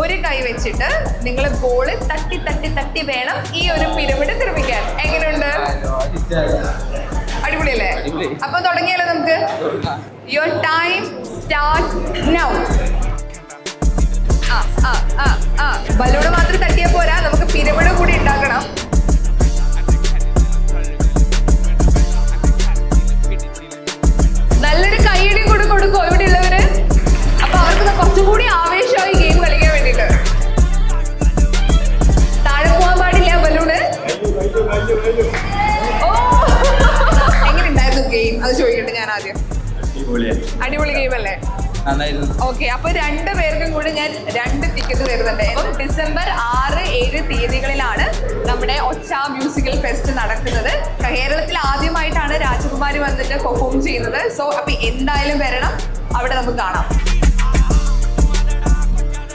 ഒരു കൈ വെച്ചിട്ട് നിങ്ങൾ ബോള് തട്ടി തട്ടി തട്ടി വേണം ഈ ഒരു പിരമിഡ് നിർമ്മിക്കാൻ. എങ്ങനെയുണ്ട്? അടിപൊളിയല്ലേ? അപ്പൊ തുടങ്ങിയാലോ നമുക്ക്? Your time start now. Balloon മാത്രം തട്ടിയാൽ പോരാ, നമുക്ക് പിരമിഡ് കൂടി ഉണ്ടാക്കണം. നല്ലൊരു കൈയടി കൂടി കൊടുക്കോ ഇവിടെ ഉള്ളവര്? അപ്പൊ അവർക്ക് കുറച്ചുകൂടി ആവേശമായി ഗെയിം കളിക്കാൻ വേണ്ടിട്ട്. താഴെ പോകാൻ പാടില്ല ബലൂണ്. ഓ, എങ്ങനെ ഉണ്ടായിരുന്നു ഗെയിം? അത് ചോദിക്കട്ടെ ഞാൻ ആദ്യം. അടിപൊളി ഗെയിം അല്ലേ? ഓക്കെ, അപ്പൊ 2 പേർക്കും കൂടി ഞാൻ 2 ടിക്കറ്റ് തരുന്നുണ്ട്. അപ്പം ഡിസംബർ 6, 7 തീയതികളിലാണ് നമ്മുടെ ഒച്ച മ്യൂസിക്കൽ ഫെസ്റ്റ് നടക്കുന്നത്. കേരളത്തിൽ ആദ്യമായിട്ടാണ് രാജകുമാരി വന്നിട്ട് പെർഫോം ചെയ്യുന്നത്. സോ അപ്പൊ എന്തായാലും വരണം, അവിടെ നമുക്ക് കാണാം.